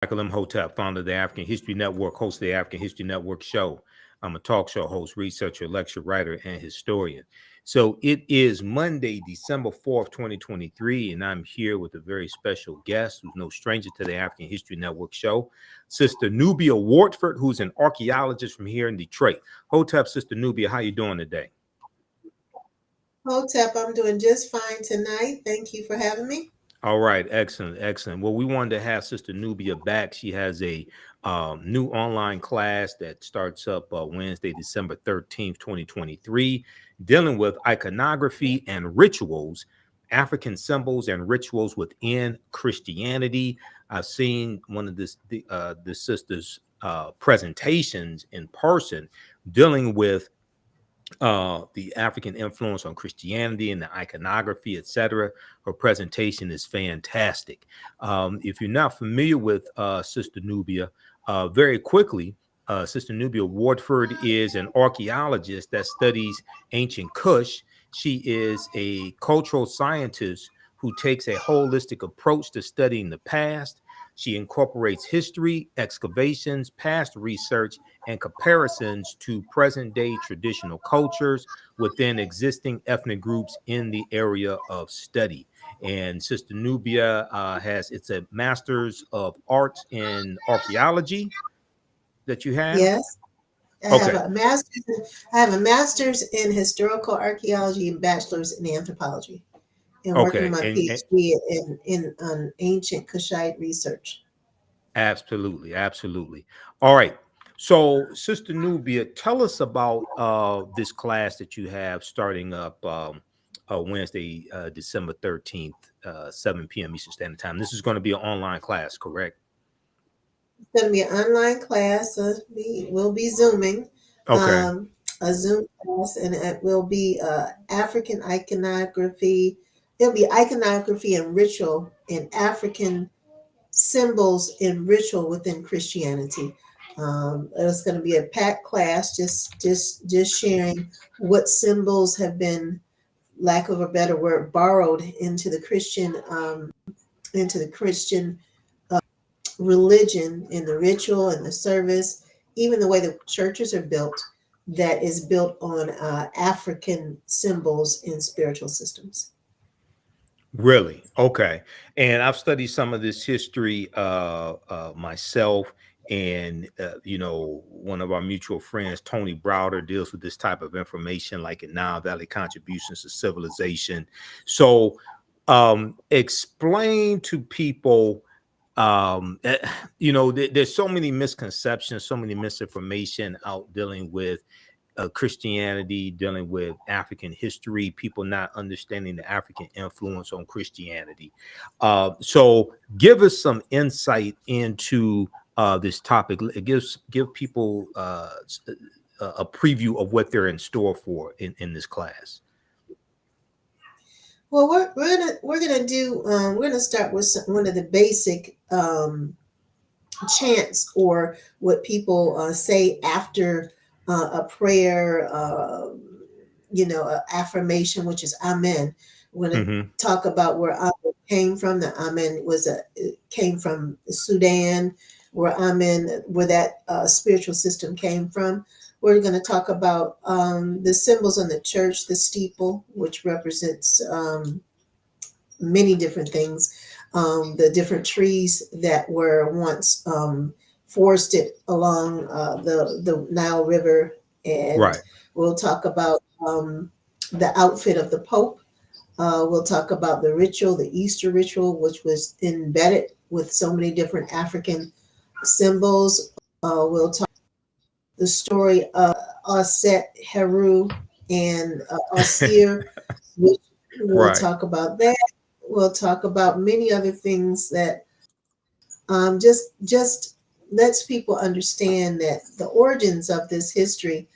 Michael Imhotep, founder of the African History Network, host of the African History Network show. I'm a talk show host, researcher, lecturer, writer, and historian. So it is Monday, December 4th, 2023, and I'm here with a very special guest who's no stranger to the African History Network show, Sista Nubia Wardford, who's an archaeologist from here in Detroit. Hotep, Sista Nubia, how you doing today? Hotep, I'm doing just fine tonight. Thank you for having me. All right, excellent, excellent. Well, we wanted to have Sister Nubia back. She has a new online class that starts up Wednesday, December 13th, 2023, dealing with iconography and rituals, African symbols and rituals within Christianity. I've seen one of the sister's presentations in person dealing with the African influence on Christianity and the iconography, etc. Her presentation is fantastic. If you're not familiar with Sister Nubia, very quickly, Sister Nubia Wardford is an archaeologist that studies ancient Kush. She is a cultural scientist who takes a holistic approach to studying the past. She incorporates history, excavations, past research, and comparisons to present day traditional cultures within existing ethnic groups in the area of study. And Sister Nubia it's a master's of arts in archaeology that you have. Yes, I have Okay. a master's. I have a master's in historical archaeology and bachelor's in anthropology, and working on Okay. my And PhD in ancient Kushite research. absolutely, absolutely. All right. So, Sister Nubia, tell us about this class that you have starting up Wednesday, December 13th, 7 p.m. Eastern Standard Time. This is going to be an online class, correct? It's going to be an online class. We'll be zooming, Okay. um, a Zoom class, and it will be African iconography. It'll be iconography and ritual in African symbols in ritual within Christianity. It's going to be a packed class, just sharing what symbols have been, lack of a better word, borrowed into the Christian religion, in the ritual and the service, even the way the churches are built. That is built on African symbols and spiritual systems. Really? Okay. And I've studied some of this history myself. And, one of our mutual friends, Tony Browder, deals with this type of information, like in Nile Valley Contributions to Civilization. So, explain to people, there's so many misconceptions, so many misinformation out dealing with Christianity, dealing with African history, people not understanding the African influence on Christianity. So, give us some insight into this topic. Give people a preview of what they're in store for in this class. Well, we're gonna start with one of the basic chants, or what people say after a prayer, affirmation, which is Amen. We're going to Hmm. talk about where Amen came from. The Amen it came from Sudan, where that spiritual system came from. We're going to talk about the symbols on the church, the steeple, which represents many different things, the different trees that were once forested along the Nile River, and Right. we'll talk about the outfit of the Pope. We'll talk about the ritual, the Easter ritual, which was embedded with so many different African symbols. We'll talk the story of Osset Heru and Osir, which we'll Right. talk about that. We'll talk about many other things that just lets people understand that the origins of this history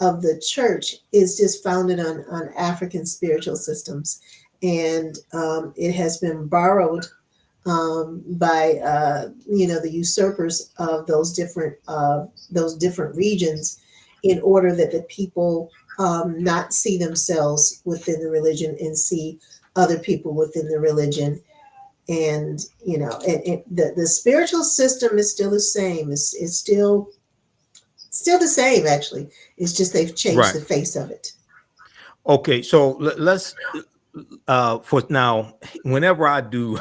of the church is just founded on African spiritual systems, and it has been borrowed by the usurpers of those different regions, in order that the people not see themselves within the religion and see other people within the religion. And the spiritual system is still the same. It's still the same, actually. It's just they've changed Right. the face of it. Okay, so let's for now, whenever I do,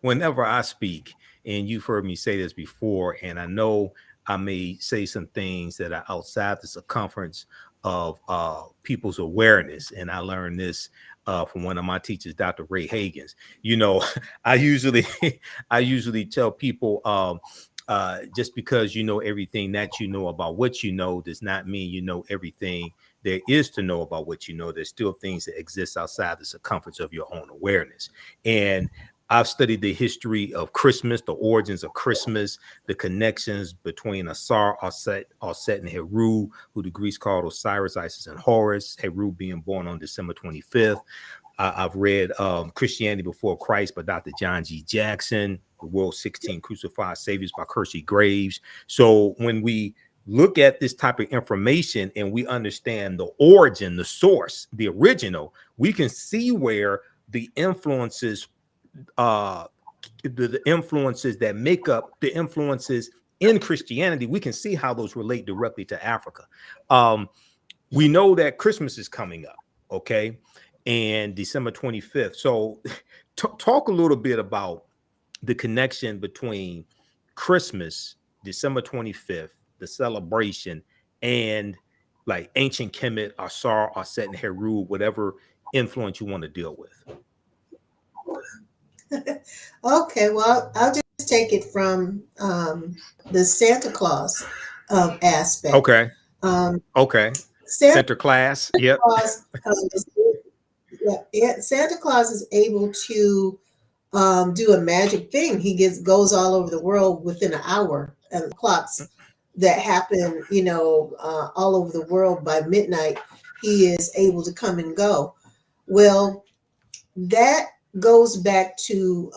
whenever I speak, and you've heard me say this before, and I know I may say some things that are outside the circumference of people's awareness, and I learned this from one of my teachers, Dr. Ray Hagins. You know, I usually I usually tell people just because you know everything that you know about what you know does not mean you know everything there is to know about what you know. There's still things that exist outside the circumference of your own awareness. And I've studied the history of Christmas, the origins of Christmas, the connections between Asar, Aset, and Heru, who the Greeks called Osiris, Isis, and Horus, Heru being born on December 25th. I've read Christianity Before Christ by Dr. John G. Jackson, The World's 16 Crucified Saviors by Kersey Graves. So when we look at this type of information and we understand the origin, the source, the original, we can see where the influences, the influences that make up the influences in Christianity, we can see how those relate directly to Africa. We know that Christmas is coming up, okay, and December 25th. So talk a little bit about the connection between Christmas, December 25th, the celebration, and like ancient Kemet, Asar, Aset, and Heru, whatever influence you want to deal with. Okay, well, I'll just take it from the Santa Claus aspect. Okay. Um, Okay. Santa Center class. Yep. Claus, Santa Claus is able to do a magic thing. He goes all over the world within an hour, and clocks that happen, all over the world by midnight. He is able to come and go. Well, that goes back to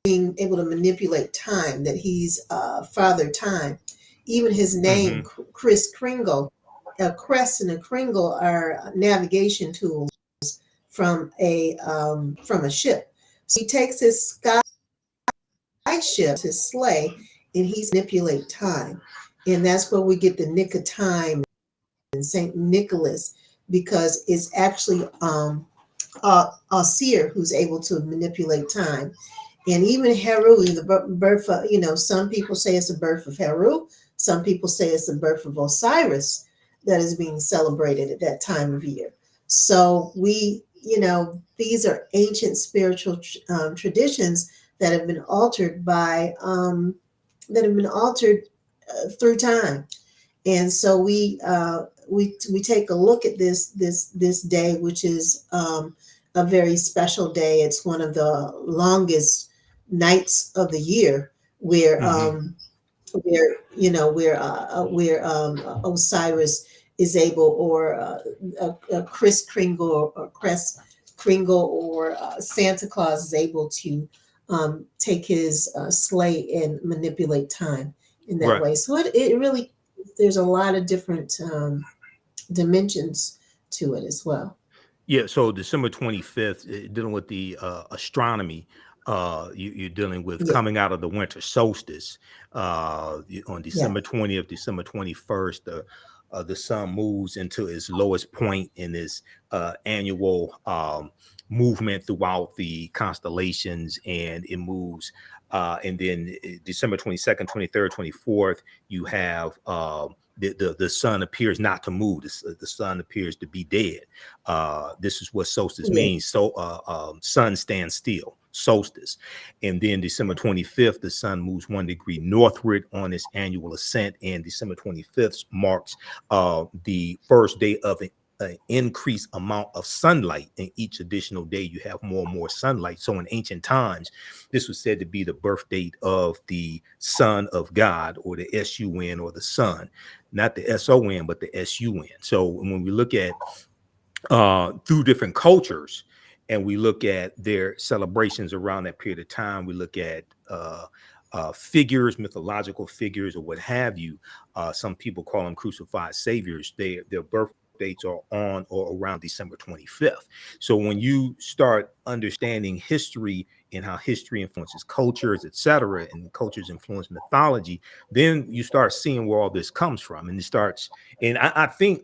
being able to manipulate time. That he's Father Time. Even his name, Mm-hmm. Kris Kringle, a crest and a kringle are navigation tools from a ship. So he takes his sky ship, his sleigh, and he's manipulate time. And that's where we get the nick of time and Saint Nicholas, because it's actually a seer who's able to manipulate time. And even Heru, the birth of, some people say it's the birth of Heru. Some people say it's the birth of Osiris that is being celebrated at that time of year. So these are ancient spiritual traditions that have been altered through time. And so we take a look at this day, which is a very special day. It's one of the longest nights of the year, where Mm-hmm. Osiris is able, or Kris Kringle, or Crest Kringle, or Santa Claus is able to take his sleigh and manipulate time in that Right. way. So it really, there's a lot of different dimensions to it as well. Yeah, so December 25th, dealing with the astronomy, you're dealing with Yeah, coming out of the winter solstice. On yeah, December 20th, December 21st, the sun moves into its lowest point in this annual movement throughout the constellations, and it moves. And then December 22nd, 23rd, 24th, you have the sun appears not to move. The sun appears to be dead. This is what solstice yeah, means. So sun stands still, solstice. And then December 25th, the sun moves 1 degree northward on its annual ascent. And December 25th marks the first day of an increased amount of sunlight. In each additional day, you have more and more sunlight. So in ancient times, this was said to be the birth date of the Son of God, or the SUN, or the Sun, not the SON, but the SUN. So when we look at through different cultures, and we look at their celebrations around that period of time, we look at figures, mythological figures, or what have you. Some people call them crucified saviors. Their birth dates are on or around December 25th. So when you start understanding history and how history influences cultures, etc., and cultures influence mythology, then you start seeing where all this comes from, and it starts. And I think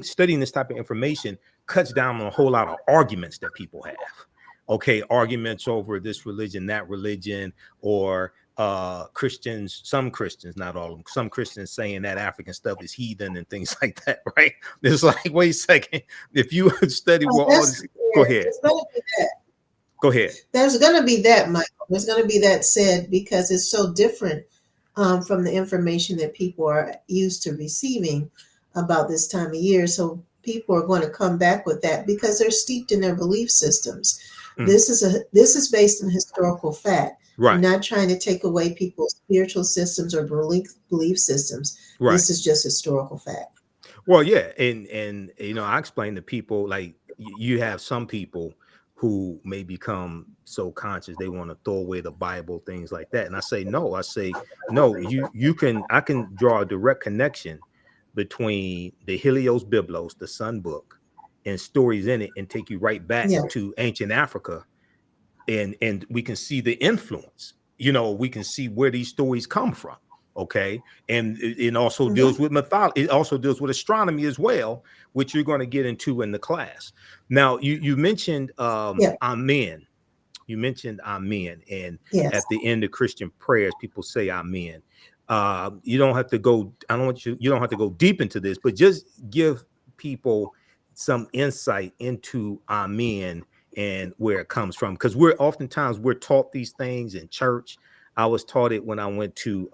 studying this type of information cuts down on a whole lot of arguments that people have. Okay, arguments over this religion, that religion, or Christians, some Christians, not all of them, some Christians saying that African stuff is heathen and things like that, right? It's like, wait a second, if you study Well, what all this, go ahead. it's going to be that. Go ahead. There's going to be that, Michael. There's going to be that said because it's so different from the information that people are used to receiving about this time of year. So people are going to come back with that because they're steeped in their belief systems. Mm. This is based on historical fact. Right. I'm not trying to take away people's spiritual systems or belief systems. Right. This is just historical fact. Well, yeah, and you know, I explain to people, like, you have some people who may become so conscious they want to throw away the Bible, things like that, and I say no. I can draw a direct connection between the Helios Biblos, the Sun Book, and stories in it, and take you right back to ancient Africa, and we can see the influence. You know, we can see where these stories come from. Okay, and it also deals with mythology. It also deals with astronomy as well, which you're going to get into in the class. Now, you mentioned Amen. You mentioned Amen, and at the end of Christian prayers, people say Amen. You don't have to go. I don't want you. You don't have to go deep into this, but just give people some insight into Amen and where it comes from, because we're taught these things in church. I was taught it when I went to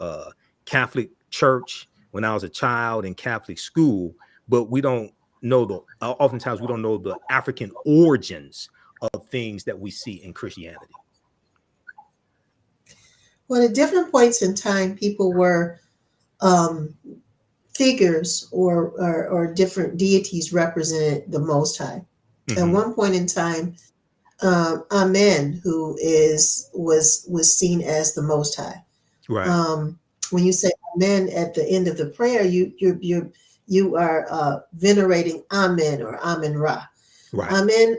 Catholic church when I was a child in Catholic school, but we don't know oftentimes we don't know the African origins of things that we see in Christianity. Well, at different points in time, people were figures or different deities represented the Most High. At one point in time, Amen, who was seen as the Most High. Right. When you say Amen at the end of the prayer, you are venerating Amen or Amen Ra. Right. Amen,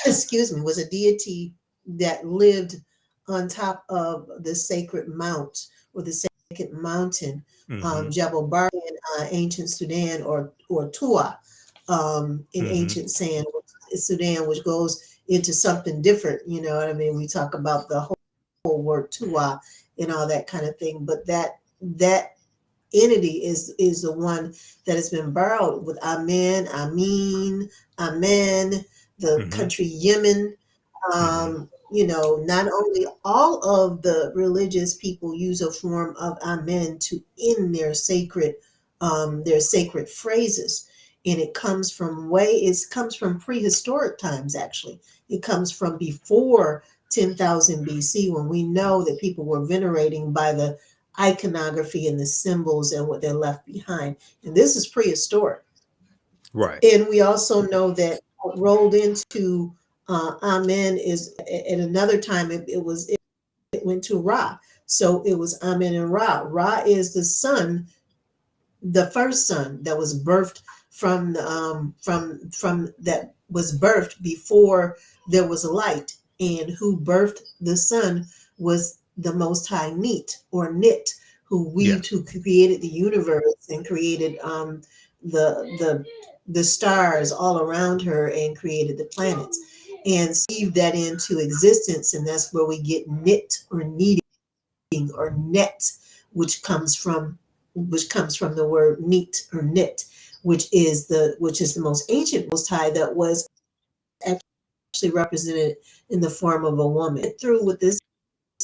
excuse me, was a deity that lived on top of the sacred mount or the sacred mountain, Jebel Bar in ancient Sudan, or Tua in ancient Sudan, which goes into something different. You know what I mean? We talk about the whole word Tua and all that kind of thing, but that entity is the one that has been borrowed with Amen, Amin, Amen, the country Yemen. You know, not only all of the religious people use a form of Amen to end their sacred phrases, and it comes from prehistoric times. Actually, it comes from before 10,000 BC, when we know that people were venerating by the iconography and the symbols and what they left behind. And this is prehistoric. Right. And we also know that rolled into Amen is at another time it went to Ra. So it was Amen and Ra. Ra is the son, the first son that was birthed from that was birthed before there was light, and who birthed the son was the Most High Nit, who created the universe and created the stars all around her and created the planets and sieved that into existence. And that's where we get knit or kneading or net, which comes from the word neat or knit, which is the most ancient Most High that was actually represented in the form of a woman. Through with this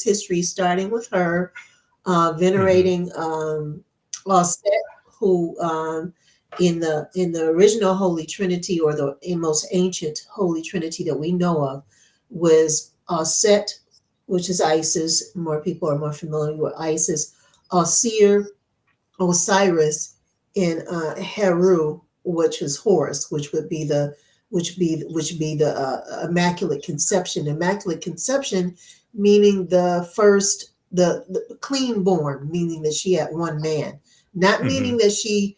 history, starting with her venerating Osset, who in the original Holy Trinity, or the most ancient Holy Trinity that we know of, was Set, which is Isis. More people are more familiar with Isis. Osir, Osiris, and Heru, which is Horus, which would be the Immaculate Conception. Immaculate Conception meaning the first, the clean born, meaning that she had one man, not meaning that she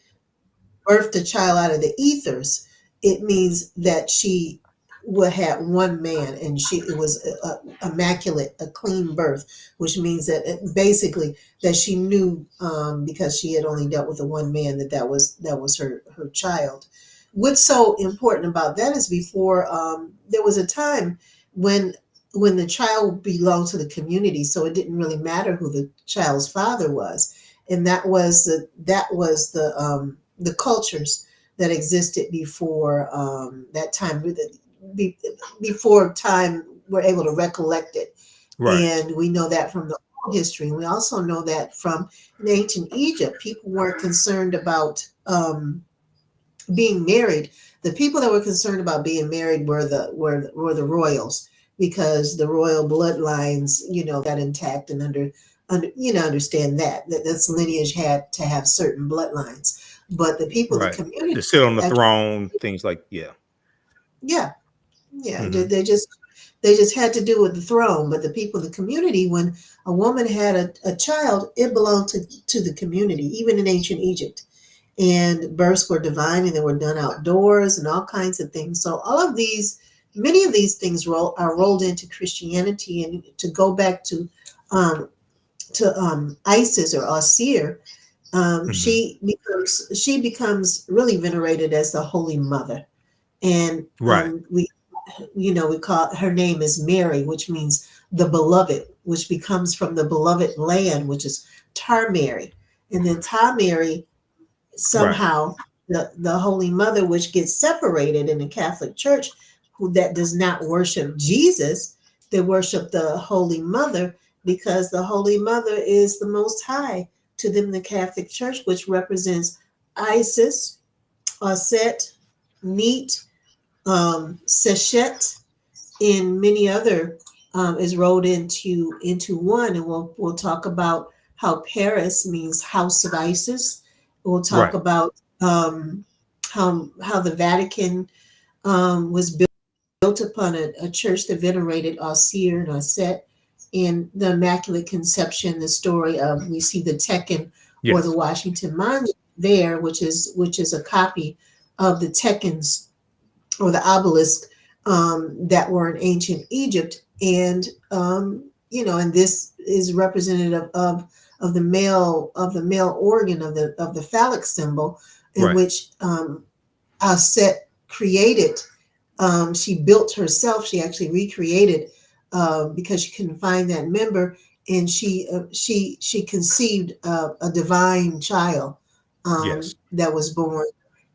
birthed a child out of the ethers. It means that she had one man, and it was immaculate, a clean birth, which means that basically that she knew, because she had only dealt with the one man, that was her child. What's so important about that is before, there was a time when the child belonged to the community, so it didn't really matter who the child's father was, and that was the cultures that existed before, that time, before time we're able to recollect it. Right. And we know that from the oral history. We also know that from in ancient Egypt, people weren't concerned about, being married. The people that were concerned about being married were the royals, because the royal bloodlines, got intact, and understand that this lineage had to have certain bloodlines. But the people, the Right. community, To sit on the actually, throne, things like, yeah. yeah, yeah, they, Hmm. they just they just had to do with the throne. But the people, the community, when a woman had a child, it belonged to the community, even in ancient Egypt. And births were divine, and they were done outdoors, and all kinds of things. So many of these things are rolled into Christianity. And to go back um, to Isis, or Osir, Hmm. she becomes really venerated as the Holy Mother. And Right. we call her name is Mary, which means the beloved, which becomes from the beloved land, which is Tarmary. And then Tarmary, Right. somehow, the Holy Mother, which gets separated in the Catholic Church, who that does not worship Jesus, they worship the Holy Mother, because the Holy Mother is the Most High to them, the Catholic Church, which represents Isis, Aset, Neat, Sechet, and many other, is rolled into one. And we'll talk about how Paris means house of Isis. We'll talk Right. about, how the Vatican, was built upon a church that venerated Osir and Aset, and the Immaculate Conception. The story of, we see the Tekken, or the Yes. Washington Monument there, which is a copy of the Tekkens, or the obelisk, that were in ancient Egypt. And and this is representative of the male organ, of the phallic symbol, in Right. which, Aset created. She built herself. She actually recreated, because she couldn't find that member, and she conceived a divine child, Yes. that was born.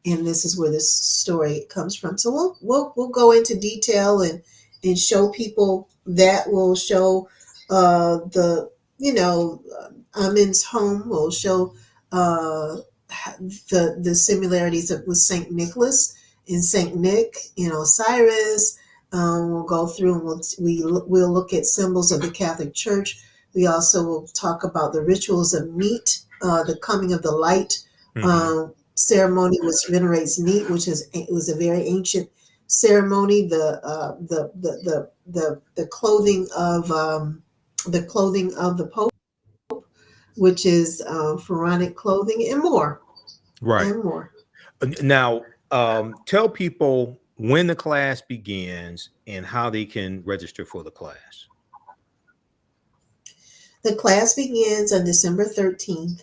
And this is where this story comes from. So we'll go into detail, and show people that. Will show, the Amin's home. Will show, uh, the similarities with Saint Nicholas and Saint Nick, Osiris. We'll go through, and we'll look at symbols of the Catholic Church. We also will talk about the rituals of Neat, the coming of the light, Hmm. ceremony, which venerates Neat, which it was a very ancient ceremony. The clothing of the Pope, which is, pharaonic clothing, and more, Right. and more. Now, tell people when the class begins and how they can register for the class. The class begins on December 13th.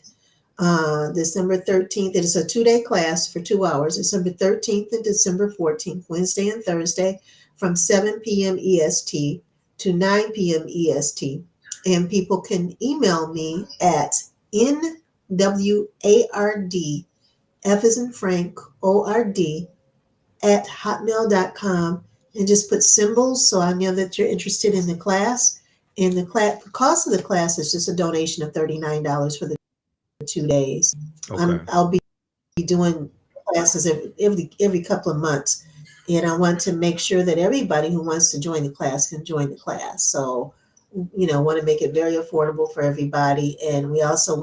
December 13th, it is a 2-day class for 2 hours, December 13th and December 14th, Wednesday and Thursday, from 7 p.m. EST to 9 p.m. EST. And people can email me at NWARD, F as in Frank, ORD, at hotmail.com, and just put symbols, so I know that you're interested in the class. And the cost of the class is just a donation of $39 for the 2 days. Okay. I'll be doing classes every couple of months, and I want to make sure that everybody who wants to join the class can join the class. So, want to make it very affordable for everybody. And we also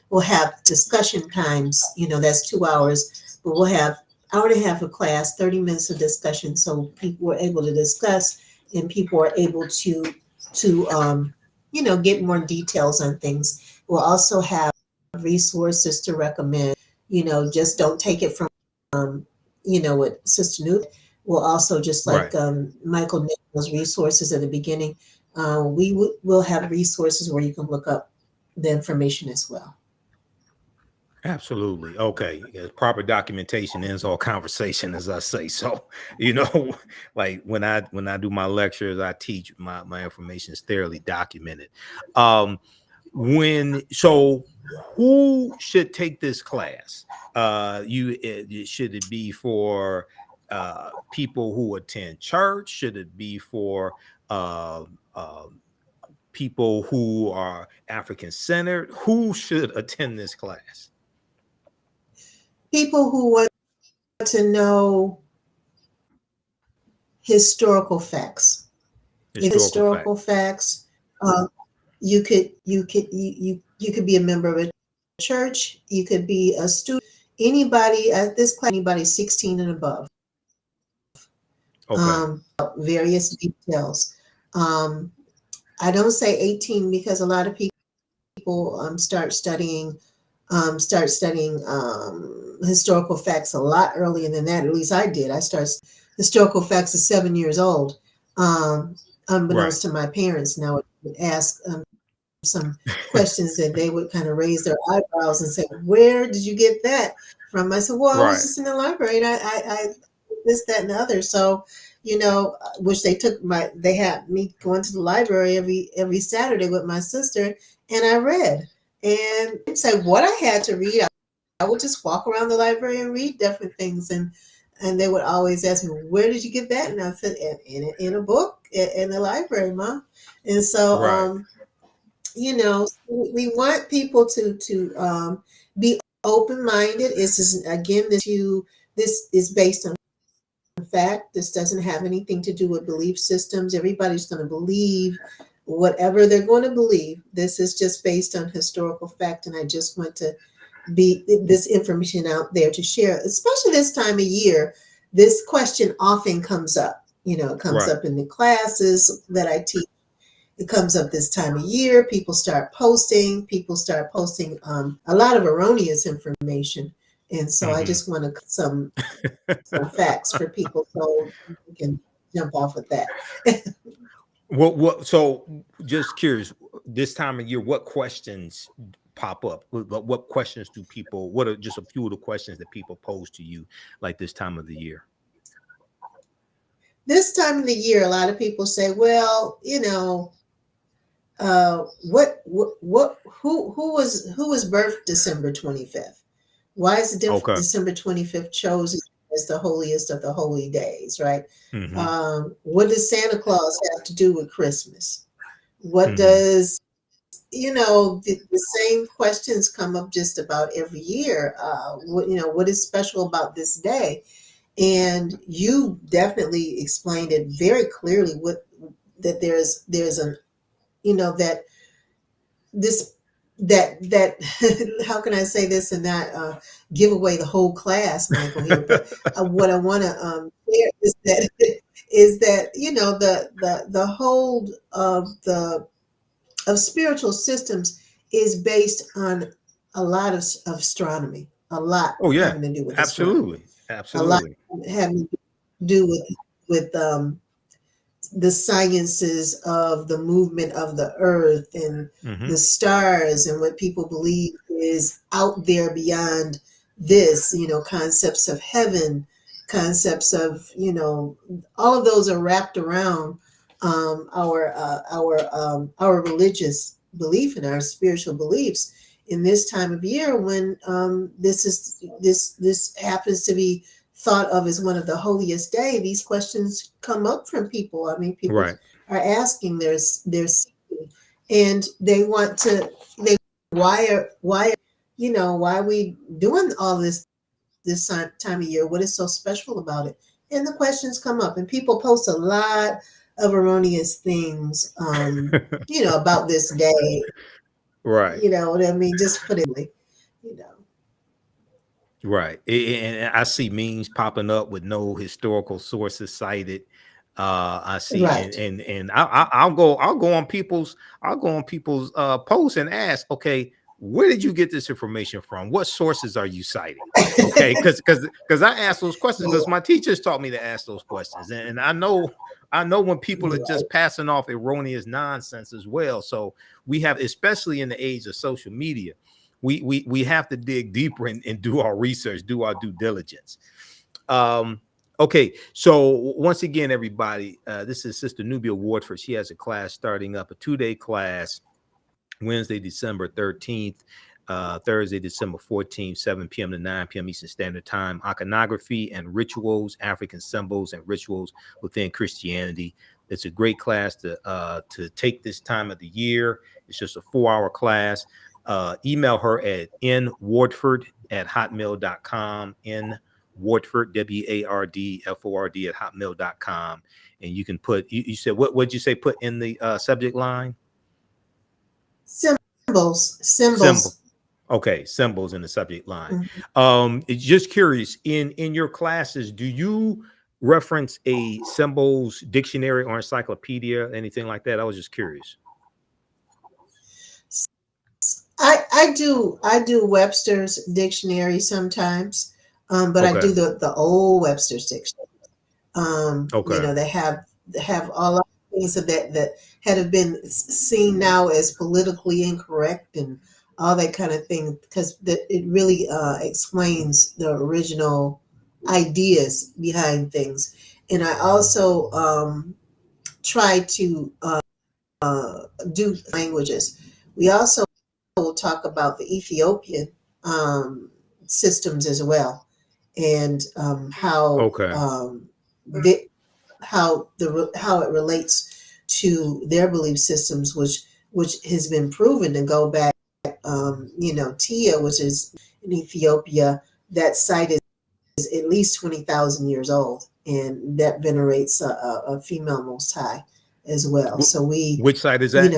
we'll have discussion times. That's 2 hours, but we'll have hour and a half of class, 30 minutes of discussion, so people are able to discuss, and people are able to get more details on things. We'll also have resources to recommend. Just don't take it from, what Sister Nubia. We'll also, just like Right. Michael named those resources at the beginning, will have resources where you can look up the information as well. Absolutely. Okay. Yeah, proper documentation ends all conversation, as I say. So, you know, like when I do my lectures, I teach my information is thoroughly documented. Um, when so who should take this class? Should it be for people who attend church? Should it be for uh, uh, people who are African centered? Who should attend this class? People who want to know historical facts. Historical fact. Historical facts. Um, you could be a member of a church. You could be a student. Anybody at this class, anybody 16 and above. Okay. Various details. Um, I don't say 18 because a lot of people start studying historical facts a lot earlier than that. At least I did. I started historical facts at 7 years old, Right. unbeknownst to my parents. Now I would ask some questions that they would kind of raise their eyebrows and say, "Where did you get that from?" I said, "Well, I was Right. just in the library and I this, that, and the other." So, which they had me going to the library every Saturday with my sister, and I read and say what I had to read. I would just walk around the library and read different things, and they would always ask me, "Where did you get that?" And I said, "In a book in the library, Mom." And so, Right. we want people to be open minded. This is again this is based on fact. This doesn't have anything to do with belief systems. Everybody's going to believe whatever they're going to believe. This is just based on historical fact, and I just want to be this information out there to share, especially this time of year. This question often comes up. It comes Right. up in the classes that I teach. It comes up this time of year. People start posting a lot of erroneous information. And so I Hmm. just want to some facts for people so we can jump off of that. So just curious, this time of year, what questions pop up? What questions do people, what are just a few of the questions that people pose to you like this time of the year? This time of the year, a lot of people say, well, who was birthed December 25th? Why is Okay. December 25th chosen as the holiest of the holy days, right? Hmm. What does Santa Claus have to do with Christmas? What Hmm. does, the same questions come up just about every year. What is special about this day? And you definitely explained it very clearly, that there's an, that this that how can I say this and not give away the whole class, Michael, here? But what I want to share is that the whole of spiritual systems is based on a lot of astronomy, a lot Oh yeah, having to do with astronomy, absolutely. a lot Absolutely. having to do with the sciences of the movement of the earth and Hmm. the stars and what people believe is out there beyond this, concepts of heaven, concepts of, all of those are wrapped around our religious belief and our spiritual beliefs in this time of year when this happens to be thought of as one of the holiest day. These questions come up from people. I mean, people Right. are asking, they're seeking, and they want to, they why are we doing all this time of year? What is so special about it? And the questions come up, and people post a lot of erroneous things, about this day. Right. You know what I mean? Just put it, you know, Right. And I see memes popping up with no historical sources cited. I see, right. and I'll go on people's posts and ask, okay, where did you get this information from? What sources are you citing? Okay, because I ask those questions because my teachers taught me to ask those questions, and I know when people are just passing off erroneous nonsense as well. So we have, especially in the age of social media, we have to dig deeper and do our research, do our due diligence. Okay, so once again, everybody, this is Sister Nubia Wardford. She has a class starting up, a 2-day class, Wednesday, December 13th, Thursday, December 14th, 7 p.m. to 9 p.m. Eastern Standard Time. Iconography and rituals, African symbols and rituals within Christianity. It's a great class to take this time of the year. It's just a 4-hour class. Email her at nwardford@hotmail.com. Wardford, WARDFORD @hotmail.com. And you can put, you said, what'd you say, put in the subject line? Symbols. Symbol. Okay, symbols in the subject line. It's just curious, in your classes, do you reference a symbols dictionary or encyclopedia, anything like that? I was just curious. I do Webster's dictionary sometimes, but Okay. I do the old Webster's dictionary. Okay. You know, they have all of things that have been seen now as politically incorrect and all that kind of thing, because it really explains the original ideas behind things. And I also try to do languages. We also will talk about the Ethiopian systems as well, and how Okay. how it relates to their belief systems, which has been proven to go back. Tia, which is in Ethiopia, that site is at least 20,000 years old, and that venerates a female Most High as well. So which site is that?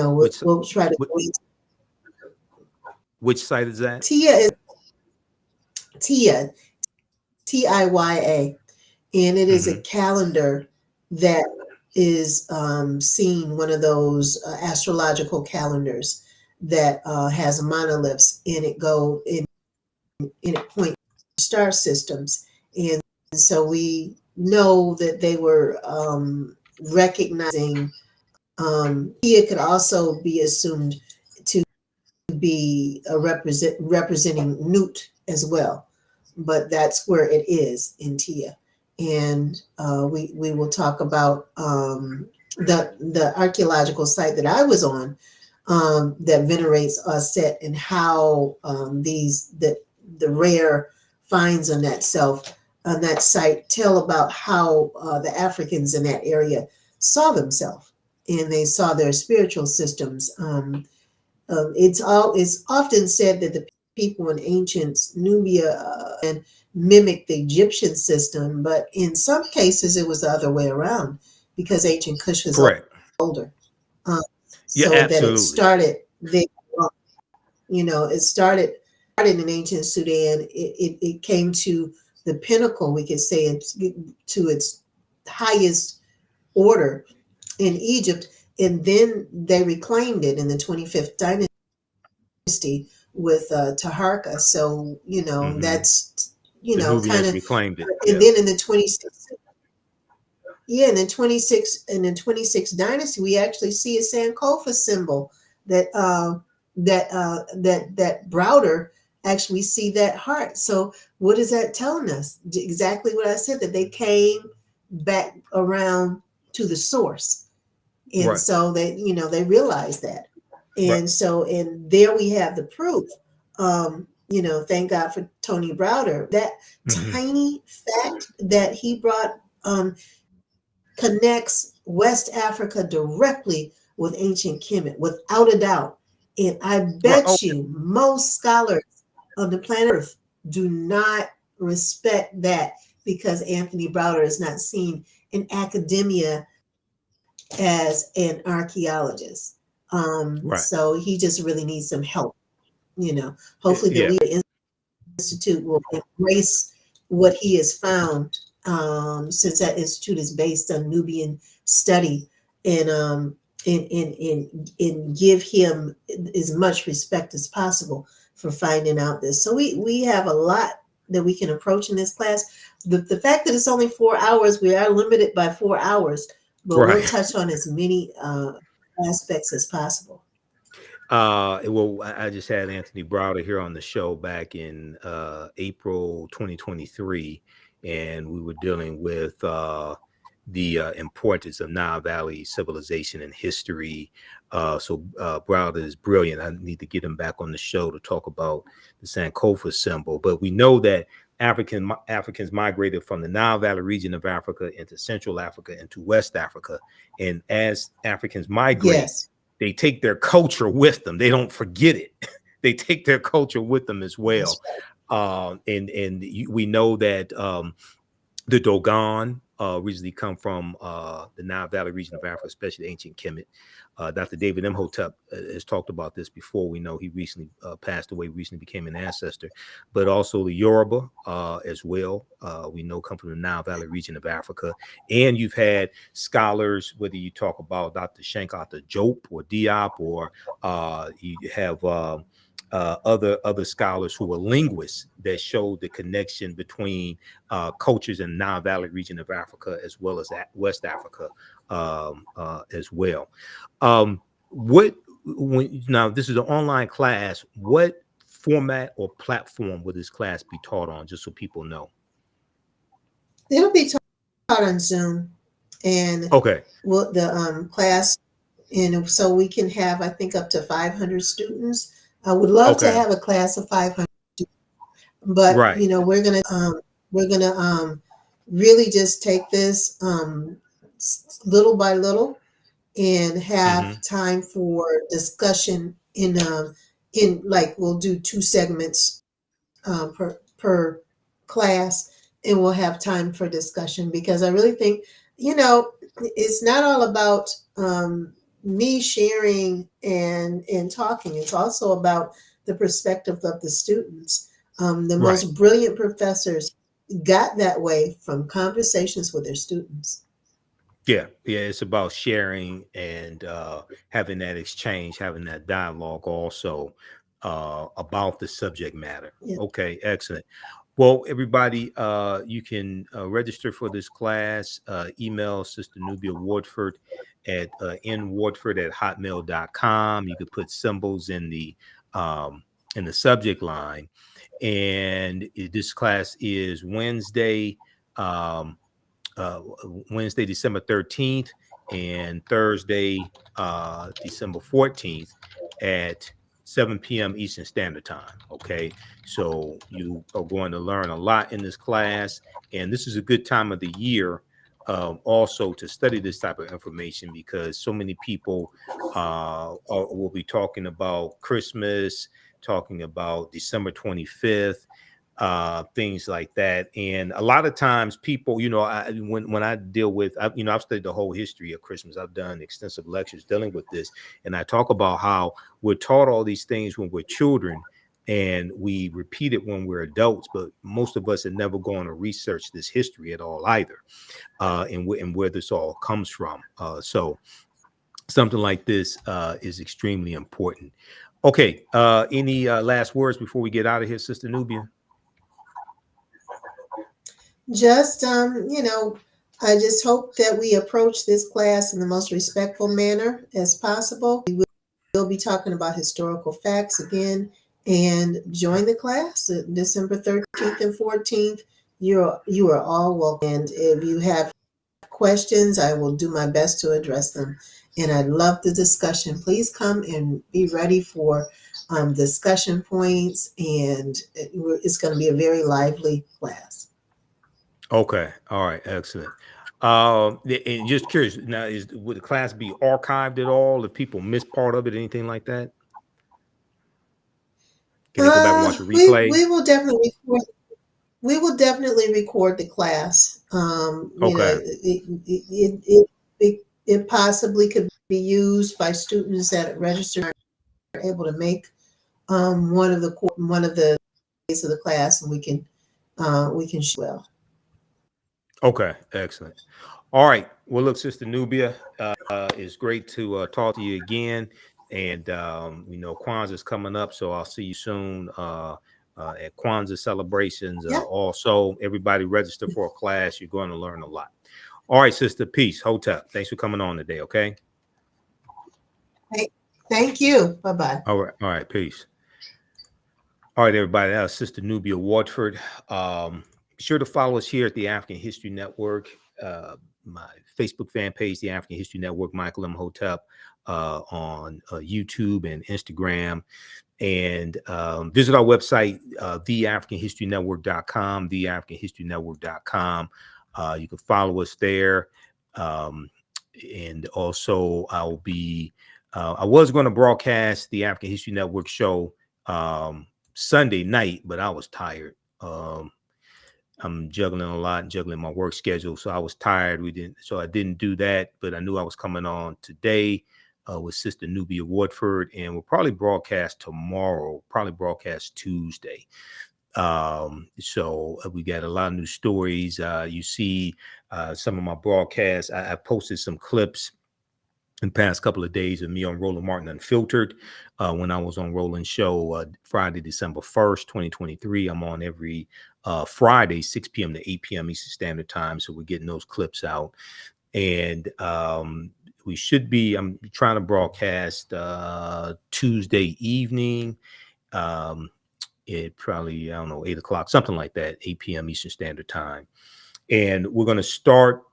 We'll try to. Which site is that? Tia, TIYA, and it is a calendar that is seen, one of those astrological calendars that has monoliths, and it points to star systems, and so we know that they were recognizing. Tia could also be assumed to be representing Nut as well, but that's where it is in Tia. And we will talk about the archaeological site that I was on, that venerates Set, and how the rare finds on that site tell about how the Africans in that area saw themselves, and they saw their spiritual systems. It's often said that the people in ancient Nubia and mimicked the Egyptian system, but in some cases it was the other way around, because Ancient Kush was older. So that it started there. It started in ancient Sudan. It came to the pinnacle, we could say, to its highest order in Egypt, and then they reclaimed it in the 25th dynasty with Taharka. So that's kind of reclaimed it. And then in the 26th dynasty, we actually see a Sankofa symbol that that Browder actually see that heart. So what is that telling us? Exactly what I said, that they came back around to the source. And so they realized that. And so, and there we have the proof. Thank God for Tony Browder. That tiny fact that he brought connects West Africa directly with ancient Kemet, without a doubt. And I bet you most scholars on the planet Earth do not respect that, because Anthony Browder is not seen in academia as an archaeologist. So he just really needs some help. Hopefully the Leader Institute will embrace what he has found, since that institute is based on Nubian study, and and give him as much respect as possible for finding out this. So we have a lot that we can approach in this class. The fact that it's only 4 hours, we are limited by 4 hours, but we'll Right. touch on as many aspects as possible. Well, I just had Anthony Browder here on the show back in April 2023, and we were dealing with the importance of Nile Valley civilization and history. So Browder is brilliant. I need to get him back on the show to talk about the Sankofa symbol. But we know that Africans migrated from the Nile Valley region of Africa into Central Africa into West Africa, and as Africans migrate, Yes, they take their culture with them. They don't forget it. They take their culture with them as that's well. right. We know that the Dogon originally come from the Nile Valley region of Africa, especially ancient Kemet. Dr. David Imhotep has talked about this before. We know he recently passed away, recently became an ancestor, but also the Yoruba as well. We know come from the Nile Valley region of Africa. And you've had scholars, whether you talk about Dr. Shankata Diop or Diop, or you have other scholars who are linguists that show the connection between cultures in the Nile Valley region of Africa as well as West Africa as well. What now? This is an online class. What format or platform will this class be taught on? Just so people know. It'll be taught on Zoom, and Okay. the class, and so we can have, I think, up to 500 students. I would love to Okay. have a class of 500, but Right. we're gonna really just take this little by little and Mm-hmm. have time for discussion in like we'll do 2 segments per class, and we'll have time for discussion, because I really think, it's not all about me sharing and talking. It's also about the perspective of the students. The Right. most brilliant professors got that way from conversations with their students. Yeah. It's about sharing and having that exchange, having that dialogue also about the subject matter. Yeah. Okay, excellent. Well, everybody, you can register for this class. Email Sister Nubia Wardford at nwardford@hotmail.com. You could put symbols in the subject line. And this class is um, Wednesday, December 13th, and Thursday, December 14th at 7 p.m. Eastern Standard Time. Okay. So you are going to learn a lot in this class. And this is a good time of the year also to study this type of information, because so many people will be talking about Christmas, talking about December 25th, things like that. And a lot of times people, when I deal with, I've studied the whole history of Christmas. I've done extensive lectures dealing with this, and I talk about how we're taught all these things when we're children and we repeat it when we're adults, but most of us are never going to research this history at all either, and where this all comes from. So something like this is extremely important. Okay, any last words before we get out of here, Sister Nubia? Just, I just hope that we approach this class in the most respectful manner as possible. We'll be talking about historical facts again, and join the class December 13th and 14th. You are all welcome. And if you have questions, I will do my best to address them. And I love the discussion. Please come and be ready for discussion points, and it's going to be a very lively class. Okay. All right. Excellent. And just curious now, would the class be archived at all if people miss part of it, anything like that? Can they go back and watch a replay? We will definitely record the class. Okay. It possibly could be used by students that register are able to make one of the days of the class, and we can well. Okay. Excellent. All right. Well, look, Sister Nubia, it's great to talk to you again. And, Kwanzaa is coming up, so I'll see you soon at Kwanzaa celebrations. Yeah. Also, everybody register for a class. You're going to learn a lot. All right, Sister. Peace. Hotep. Thanks for coming on today, okay? Thank you. Bye-bye. All right. All right. Peace. All right, everybody. That was Sister Nubia Wardford. Be sure to follow us here at the African History Network. My Facebook fan page, the African History Network, Michael Imhotep, on YouTube and Instagram. And visit our website, TheAfricanHistoryNetwork.com, TheAfricanHistoryNetwork.com. You can follow us there. And also, I was going to broadcast the African History Network show Sunday night, but I was tired. I'm juggling a lot, juggling my work schedule, so I was tired. I didn't do that, but I knew I was coming on today with Sister Nubia Wardford, and we'll probably broadcast tomorrow, probably broadcast Tuesday. So we got a lot of new stories. You see some of my broadcasts. I posted some clips in the past couple of days of me on Roland Martin Unfiltered when I was on Roland's show Friday, December 1st, 2023. I'm on every Friday, 6 p.m. to 8 p.m. Eastern Standard Time. So we're getting those clips out. And I'm trying to broadcast Tuesday evening. It probably, I don't know, 8 o'clock, something like that, 8 p.m. Eastern Standard Time. And we're going to start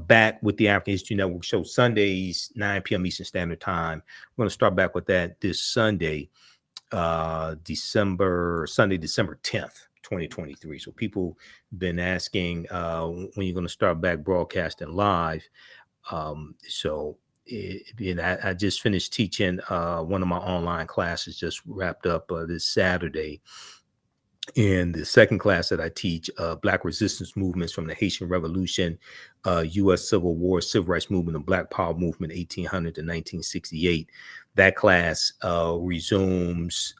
back with the African History Network show Sundays, 9 p.m. Eastern Standard Time. We're going to start back with that this Sunday, December 10th, 2023. So people have been asking when you're going to start back broadcasting live. I just finished teaching one of my online classes, just wrapped up this Saturday. In the second class that I teach, Black resistance movements from the Haitian Revolution, U.S. Civil War, Civil Rights Movement, and Black Power Movement, 1800 to 1968. That class resumes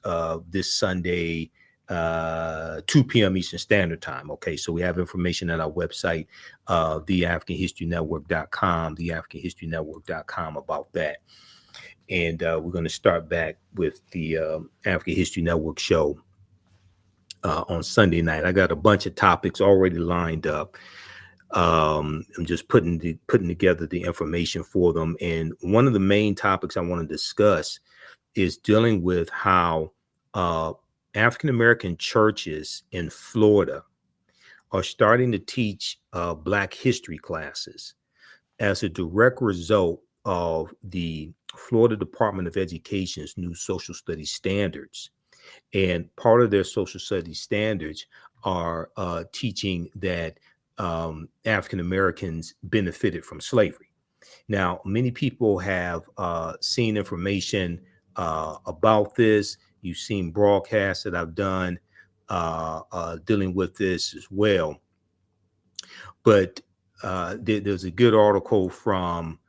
this Sunday, 2 p.m. Eastern Standard Time. Okay, so we have information at our website, TheAfricanHistoryNetwork.com, TheAfricanHistoryNetwork.com about that. And we're going to start back with the African History Network show on Sunday night. I got a bunch of topics already lined up. I'm just putting together the information for them. And one of the main topics I want to discuss is dealing with how African-American churches in Florida are starting to teach Black history classes as a direct result of the Florida Department of Education's new social studies standards. And part of their social studies standards are teaching that African Americans benefited from slavery. Now, many people have seen information about this. You've seen broadcasts that I've done dealing with this as well. But there's a good article from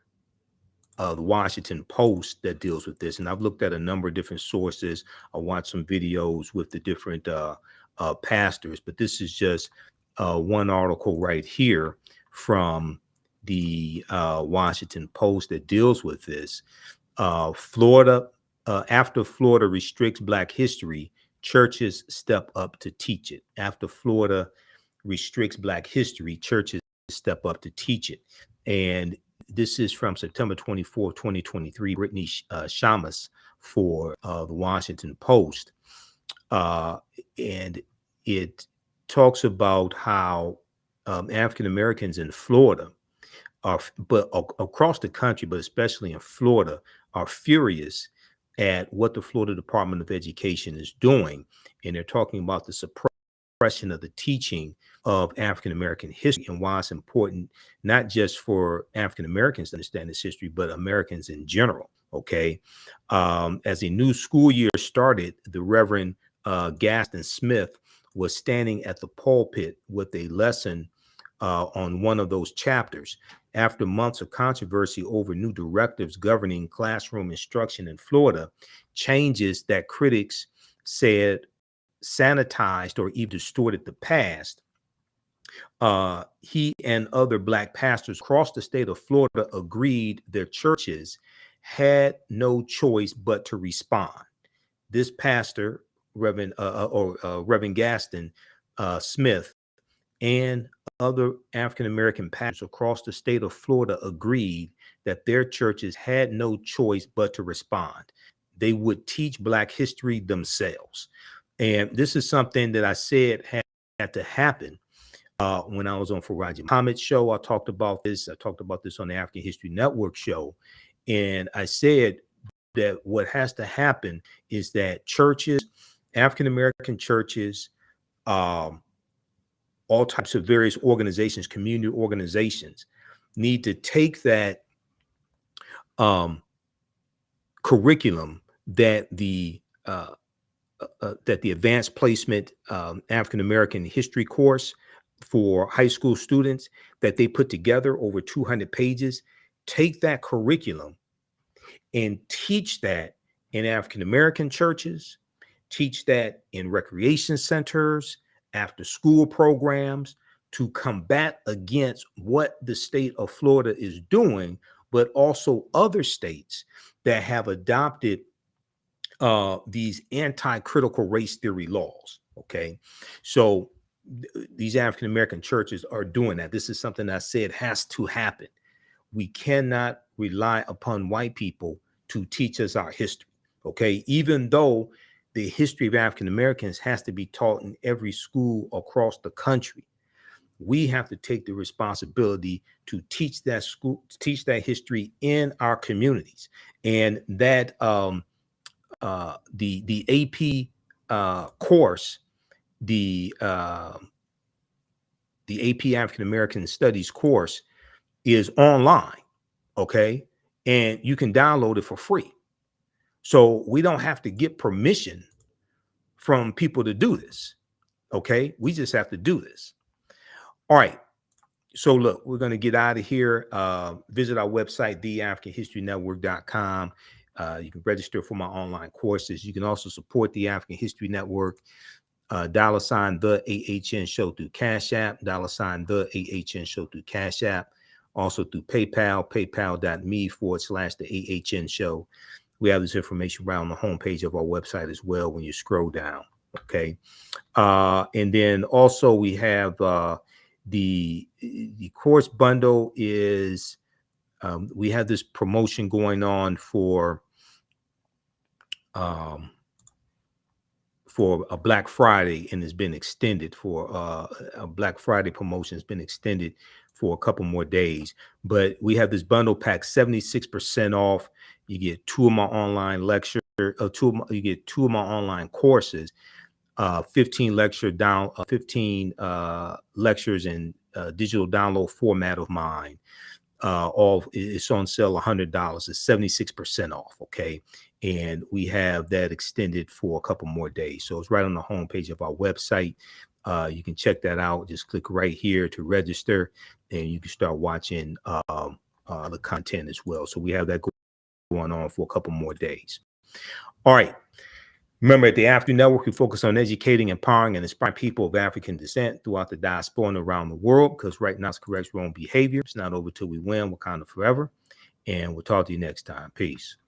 the Washington Post that deals with this. And I've looked at a number of different sources. I watched some videos with the different pastors, but this is just one article right here from the Washington Post that deals with this. Florida, after Florida restricts Black history, churches step up to teach it. After Florida restricts Black history, churches step up to teach it. And this is from September 24, 2023, Brittany Shamus for the Washington Post. And it talks about how African Americans in Florida but across the country, but especially in Florida, are furious at what the Florida Department of Education is doing. And they're talking about the suppression of the teaching of African American history and why it's important, not just for African Americans to understand this history, but Americans in general. Okay. As a new school year started, the Reverend Gaston Smith was standing at the pulpit with a lesson on one of those chapters. After months of controversy over new directives governing classroom instruction in Florida, changes that critics said sanitized or even distorted the past, He and other Black pastors across the state of Florida agreed their churches had no choice but to respond. This pastor, Reverend Gaston Smith, and other African American pastors across the state of Florida agreed that their churches had no choice but to respond. They would teach Black history themselves. And this is something that I said had to happen when I was on Faraji Muhammad's show. I talked about this. I talked about this on the African History Network show. And I said that what has to happen is that churches, African American churches, all types of various organizations, community organizations, need to take that curriculum that the advanced placement African American history course for high school students that they put together over 200 pages. Take that curriculum and teach that in African American churches, teach that in recreation centers, after school programs, to combat against what the state of Florida is doing, but also other states that have adopted these anti-critical race theory laws. Okay, so these African American churches are doing that. This is something I said has to happen. We cannot rely upon white people to teach us our history. Okay, even though the history of African Americans has to be taught in every school across the country, we have to take the responsibility to teach that history in our communities. And that the AP course, the AP African American Studies course is online, okay? And you can download it for free. So we don't have to get permission from people to do this, okay? We just have to do this. All right. So look, we're going to get out of here. Visit our website, TheAfricanHistoryNetwork.com. You can register for my online courses. You can also support the African History Network. $ the AHN show through Cash App, $ the AHN show through Cash App, also through PayPal, paypal.me/the AHN show. We have this information right on the homepage of our website as well when you scroll down. Okay. And then also we have the course bundle is we have this promotion going on for a Black Friday, and it's been extended for a Black Friday promotion has been extended for a couple more days. But we have this bundle pack, 76% off. You get 2 of my online lectures, you get 2 of my online courses, 15 lectures in digital download format of mine. All it's on sale $100. It's 76% off. Okay. And we have that extended for a couple more days. So it's right on the homepage of our website. You can check that out. Just click right here to register, and you can start watching the content as well. So we have that going on for a couple more days. All right. Remember, at the African Network, we focus on educating, empowering, and inspiring people of African descent throughout the diaspora and around the world, because right now it's corrects wrong behavior. It's not over till we win. Wakanda forever. And we'll talk to you next time. Peace.